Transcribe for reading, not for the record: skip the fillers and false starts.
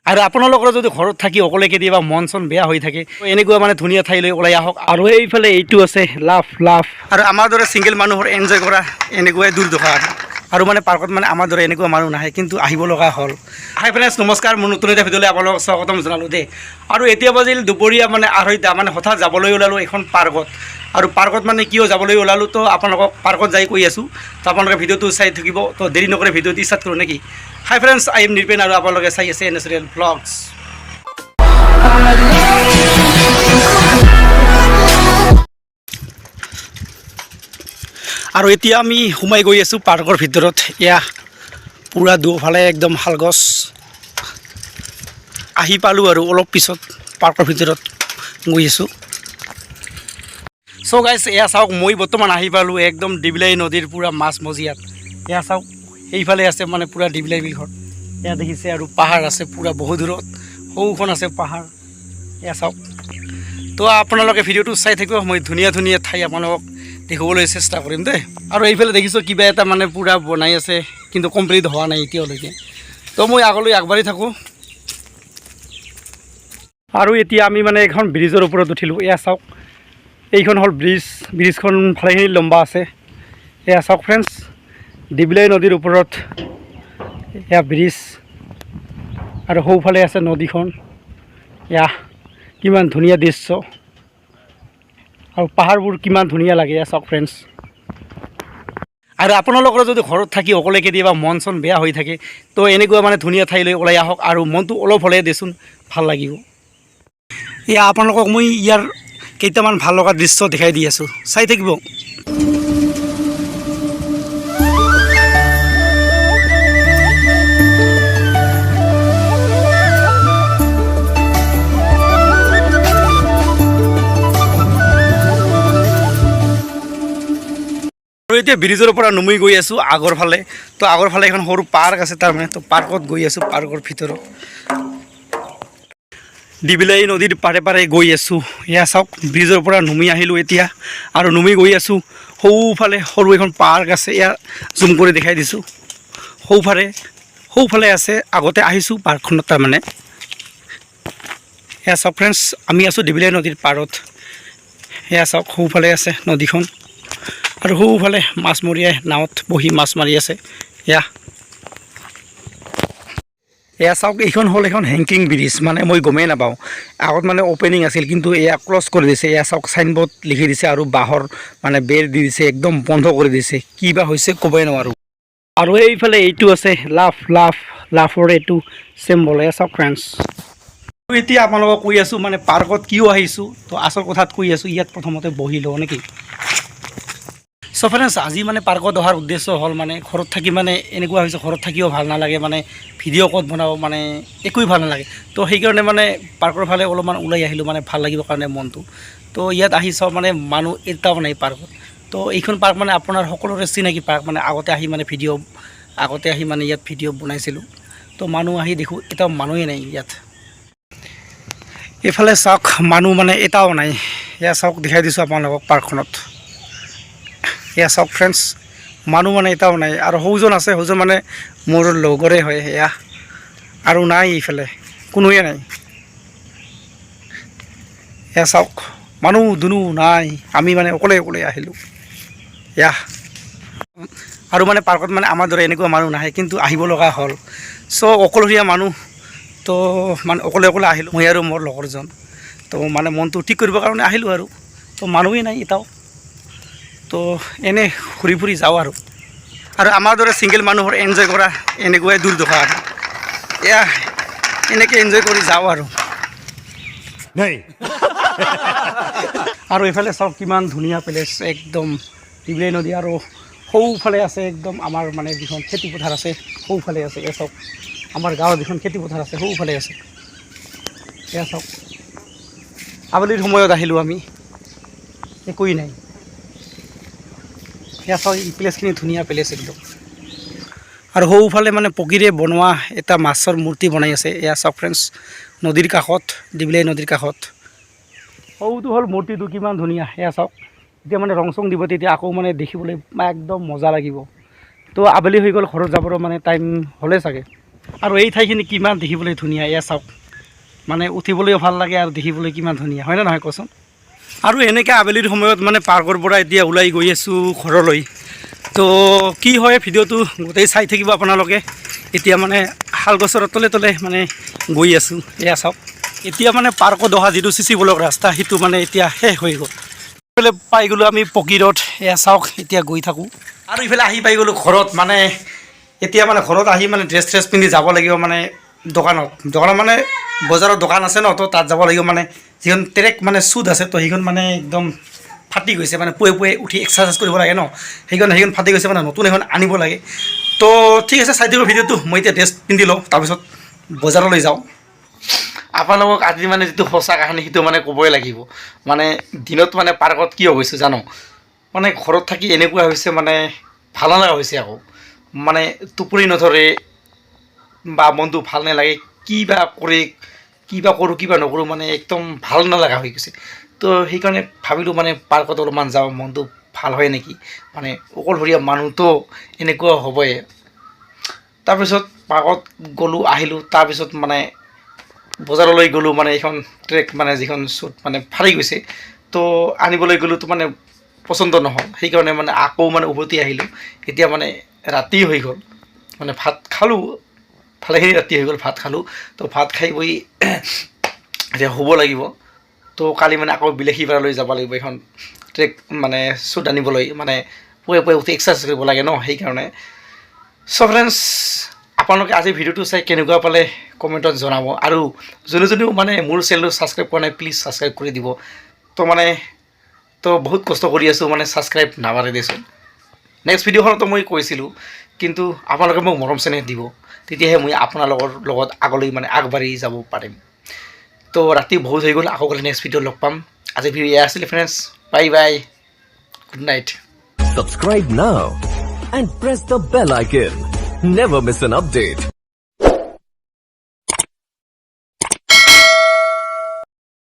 আৰু আপোনালোকৰ যদি ঘৰত থাকি অকলে কেতিয়াবা মন চন বেয়া হৈ থাকে এনেকুৱা মানে ধুনীয়া ঠাইলৈ ওলাই আহক। আৰু এইফালে এইটো আছে লাভ আৰু আমাৰ দৰে ছিংগল মানুহৰ এনজয় কৰা এনেকুৱাই দূৰ দশা আৰু মানে পাৰ্কত মানে আমাৰ দৰে এনেকুৱা মানুহ নাহে, কিন্তু আহিব লগা হ'ল। হাই ফ্ৰেণ্ডছ, নমস্কাৰ। মোৰ নতুন এটা ভিডিঅ'লৈ আপোনালোকক স্বাগতম জনালোঁ দেই। আৰু এতিয়া বাজিল দুপৰীয়া মানে 2:30, মানে হঠাৎ যাবলৈ ওলালোঁ এখন পাৰ্কত। আৰু পাৰ্কত মানে কিয় যাবলৈ ওলালোঁ, তো আপোনালোকক পাৰ্কত যাই কৈ আছোঁ। তো আপোনালোকে ভিডিঅ'টো চাই থাকিব। তো দেৰি নকৰি ভিডিঅ'টো ষ্টাৰ্ট কৰোঁ নেকি? হাই ফ্ৰেণ্ডছ, আই এম নিৰপেন আৰু আপোনালোকে চাই আছে নেচাৰেল ভ্লগছ। আৰু এতিয়া আমি সোমাই গৈ আছোঁ পাৰ্কৰ ভিতৰত। এয়া পূৰা দুফালে একদম শালগছ। আহি পালোঁ আৰু অলপ পিছত পাৰ্কৰ ভিতৰত গৈ আছোঁ। চ' গাইছ, এয়া চাওক, মই বৰ্তমান আহি পালোঁ একদম দিবিলাই নদীৰ পূৰা মাছমজিয়াত। এয়া চাওক, এইফালে আছে মানে পূৰা দিবিলাই বিলখন। এয়া দেখিছে, আৰু পাহাৰ আছে পূৰা বহু দূৰত, সৌখন আছে পাহাৰ। এয়া চাওক। তো আপোনালোকে ভিডিঅ'টো চাই থাকিব, মই ধুনীয়া ধুনীয়া ঠাই আপোনালোকক দেখাবলৈ চেষ্টা কৰিম দেই। আৰু এইফালে দেখিছোঁ কিবা এটা মানে পূৰা বনাই আছে, কিন্তু কমপ্লিট হোৱা নাই এতিয়ালৈকে। তো মই আগলৈ আগবাঢ়ি থাকোঁ। আৰু এতিয়া আমি মানে এখন ব্ৰিজৰ ওপৰত উঠিলোঁ। এয়া চাওক, এইখন হ'ল ব্ৰিজখন ভালেখিনি লম্বা আছে। এয়া চাওক ফ্ৰেণ্ডছ, দিবিলাই নদীৰ ওপৰত এয়া ব্ৰিজ, আৰু সৌফালে আছে নদীখন। এয়া কিমান ধুনীয়া দৃশ্য, আৰু পাহাৰবোৰ কিমান ধুনীয়া লাগে। এয়া চাওক ফ্ৰেণ্ডছ। আৰু আপোনালোকৰ যদি ঘৰত থাকি অকলে কেতিয়াবা মন চন বেয়া হৈ থাকে, তো এনেকুৱা মানে ধুনীয়া ঠাইলৈ ওলাই আহক, আৰু মনটো অলপ হ'লে দেচোন ভাল লাগিব। এয়া আপোনালোকক মই ইয়াৰ কেইটামান ভাল লগা দৃশ্য দেখাই দি আছোঁ, চাই থাকিব। আৰু এতিয়া ব্ৰিজৰ পৰা নমি গৈ আছোঁ আগৰ ফালে। তো আগৰ ফালে এখন সৰু পাৰ্ক আছে তাৰমানে, তো পাৰ্কত গৈ আছোঁ। পাৰ্কৰ ভিতৰত দিবিলাই নদীৰ পাৰে পাৰে গৈ আছোঁ। এয়া চাওক, ব্ৰিজৰ পৰা নমি আহিলোঁ এতিয়া, আৰু নমি গৈ আছোঁ। সৌফালে সৰু এখন পাৰ্ক আছে, এয়া জুম কৰি দেখাই দিছোঁ। সৌফালে আছে, আগতে আহিছোঁ পাৰ্কখনত তাৰমানে। এয়া চাওক ফ্ৰেণ্ডছ, আমি আছোঁ দিবিলাই নদীৰ পাৰত। এয়া চাওক, সৌফালে আছে নদীখন, আৰু সৌফালে মাছমৰীয়াই নাৱত বহি মাছ মাৰি আছে। এয়া চাওক, এইখন হ'ল এখন হেংকিং ব্ৰিজ। মানে মই গমেই নাপাওঁ, আগত মানে অ'পেনিং আছিল, কিন্তু এয়া ক্লজ কৰি দিছে। এয়া চাওক, চাইনবোৰ্ড লিখি দিছে, আৰু বাঁহৰ মানে বেৰ দি দিছে, একদম বন্ধ কৰি দিছে। কি বা হৈছে ক'বই নোৱাৰোঁ। আৰু এইফালে এইটো আছে লাভৰ এইটো চিম্বল। এয়া চাওক ফ্ৰেণ্ডছ। এতিয়া আপোনালোকক কৈ আছোঁ মানে পাৰ্কত কিয় আহিছোঁ, তো আচল কথাত কৈ আছোঁ। ইয়াত প্ৰথমতে বহি লওঁ নেকি? চ' ফ্ৰেণ্ডছ, আজি মানে পাৰ্কত অহাৰ উদ্দেশ্য হ'ল মানে ঘৰত থাকি মানে এনেকুৱা হৈছে, ঘৰত থাকিও ভাল নালাগে, মানে ভিডিঅ' ক'ত বনাব, মানে একোৱেই ভাল নালাগে। তো সেইকাৰণে মানে পাৰ্কৰ ফালে অলপমান ওলাই আহিলোঁ, মানে ভাল লাগিব কাৰণে মনটো। তো ইয়াত আহি চাওঁ, মানে মানুহ এটাও নাই পাৰ্কত। তো এইখন পাৰ্ক মানে আপোনাৰ সকলোৰে চিনাকি পাৰ্ক। মানে আগতে আহি মানে ইয়াত ভিডিঅ' বনাইছিলোঁ। তো মানুহ আহি দেখোঁ, এটাও মানুহেই নাই ইয়াত। এইফালে চাওক, মানুহ মানে এটাও নাই। এয়া চাওক, দেখাই দিছোঁ আপোনালোকক পাৰ্কখনত। এয়া চাওক ফ্ৰেণ্ডছ, মানুহ মানে এটাও নাই। আৰু সৌজন আছে, সৌজন মানে মোৰ লগৰে হয়। এয়া আৰু নাই, এইফালে কোনোৱে নাই। এয়া চাওক, মানুহ দুনু নাই, আমি মানে অকলে আহিলোঁ। এয়া, আৰু মানে পাৰ্কত মানে আমাৰ দৰে এনেকুৱা মানুহ নাহে, কিন্তু আহিব লগা হ'ল। চ' অকলশৰীয়া মানুহ, তো মানে অকলে আহিলোঁ, মই আৰু মোৰ লগৰজন। তো মানে মনটো ঠিক কৰিবৰ কাৰণে আহিলোঁ, আৰু তো মানুহেই নাই এটাও। তো এনে ঘূৰি ফুৰি যাওঁ আৰু আমাৰ দৰে ছিংগল মানুহৰ এনজয় কৰা এনেকুৱাই দূৰ দশা আৰু এয়া এনেকৈ এনজয় কৰি যাওঁ আৰু আৰু এইফালে চাওক, কিমান ধুনীয়া প্লেচ, একদম দিবিলাই নদী। আৰু সৌফালে আছে একদম আমাৰ মানে যিখন খেতিপথাৰ আছে, সৌফালে আছে। এয়া চাওক, আমাৰ গাঁৱৰ যিখন খেতিপথাৰ আছে, সৌফালে আছে। এয়া চাওক, আবেলিৰ সময়ত আহিলোঁ আমি, একোৱেই নাই। এয়া চাওক, এই প্লেচখিনি ধুনীয়া প্লেচ একদম। আৰু সৌফালে মানে পকীৰে বনোৱা এটা মাছৰ মূৰ্তি বনাই আছে। এয়া চাওক ফ্ৰেণ্ডছ, নদীৰ কাষত, দিবিলাই নদীৰ কাষত। সৌটো হ'ল মূৰ্তিটো, কিমান ধুনীয়া। এয়া চাওক, এতিয়া মানে ৰং চং দিব, তেতিয়া আকৌ মানে দেখিবলৈ একদম মজা লাগিব। তো আবেলি হৈ গ'ল, ঘৰত যাবৰ মানে টাইম হ'লে চাগে। আৰু এই ঠাইখিনি কিমান দেখিবলৈ ধুনীয়া এয়া চাওক মানে উঠিবলৈও ভাল লাগে আৰু দেখিবলৈ কিমান ধুনীয়া হয়নে নহয় কচোন আৰু এনেকৈ আবেলিৰ সময়ত মানে পাৰ্কৰ পৰা এতিয়া ওলাই গৈ আছোঁ ঘৰলৈ তো কি হয় ভিডিঅ'টো গোটেই চাই থাকিব আপোনালোকে এতিয়া মানে শাল গছৰ তলে তলে মানে গৈ আছোঁ এয়া চাওক এতিয়া মানে পাৰ্কত অহা যিটো চিচি ব্লক ৰাস্তা সেইটো মানে এতিয়া শেষ হৈ গ'ল এইফালে পাই গ'লোঁ আমি পকী ৰোড এয়া চাওক এতিয়া গৈ থাকোঁ আৰু ইফালে আহি পাই গ'লোঁ ঘৰত মানে এতিয়া মানে ঘৰত আহি মানে ড্ৰেছ পিন্ধি যাব লাগিব মানে দোকানত মানে বজাৰৰ দোকান আছে ন তো তাত যাব লাগিব মানে যিখন ট্ৰেক মানে শ্বুট আছে তো সেইখন মানে একদম ফাটি গৈছে মানে পুৱে উঠি এক্সাৰচাইজ কৰিব লাগে ন সেইখন ফাটি গৈছে মানে নতুন এখন আনিব লাগে তো ঠিক আছে চাই দিব ভিডিঅ'টো মই এতিয়া ড্ৰেছ পিন্ধি লওঁ তাৰপিছত বজাৰলৈ যাওঁ আপোনালোকক আজি মানে যিটো সঁচা কাহিনী সেইটো মানে ক'বই লাগিব মানে দিনত মানে পাৰ্কত কিয় গৈছোঁ জানো মানে ঘৰত থাকি এনেকুৱা হৈছে মানে ভাল নলগা হৈছে আকৌ মানে টোপনি নধৰে বা মনটো ভাল নালাগে কিবা কৰোঁ কিবা নকৰোঁ মানে একদম ভাল নলগা হৈ গৈছে তো সেইকাৰণে ভাবিলোঁ মানে পাৰ্কত অলপমান যাওঁ মনটো ভাল হয় নেকি মানে অকলশৰীয়া মানুহটো এনেকুৱা হ'বই তাৰপিছত পাৰ্কত গ'লোঁ আহিলোঁ তাৰপিছত মানে বজাৰলৈ গ'লোঁ মানে এইখন ট্ৰেক মানে যিখন শ্বুট মানে ফাটি গৈছে তো আনিবলৈ গ'লোঁ তো মানে পচন্দ নহ'ল সেইকাৰণে মানে আকৌ মানে উভতি আহিলোঁ এতিয়া মানে ৰাতি হৈ গ'ল মানে ভাত খালোঁ ভালেখিনি ৰাতি হৈ গ'ল ভাত খালোঁ তো ভাত খাই বৈ এতিয়া শুব লাগিব তো কালি মানে আকৌ বিলাসীপাৰালৈ যাব লাগিব এইখন ট্ৰেক মানে শ্বুট আনিবলৈ মানে পুৱে উঠি এক্সাৰচাইজ কৰিব লাগে ন সেইকাৰণে চ' ফ্ৰেণ্ডছ আপোনালোকে আজি ভিডিঅ'টো চাই কেনেকুৱা পালে কমেণ্টত জনাব আৰু যোনেও মানে মোৰ চেনেলটো ছাবস্ক্ৰাইব কৰা নাই প্লিজ ছাবস্ক্ৰাইব কৰি দিব তো বহুত কষ্ট কৰি আছোঁ মানে ছাবস্ক্ৰাইব নাবাঢ়ে দেচোন নেক্সট ভিডিঅ'খনতো মই কৈছিলোঁ কিন্তু আপোনালোকে মোক মৰম চেনেহ দিব তেতিয়াহে মই আপোনালোকৰ লগত আগলৈ মানে আগবাঢ়ি যাব পাৰিম তো ৰাতি বহুত হৈ গ'ল আকৌ গ'লে নেক্সট ভিডিঅ' লগ পাম আজি ভিডিঅ' এয়া আছিলে friends bye bye good night Subscribe now and press the bell icon. Never miss an update.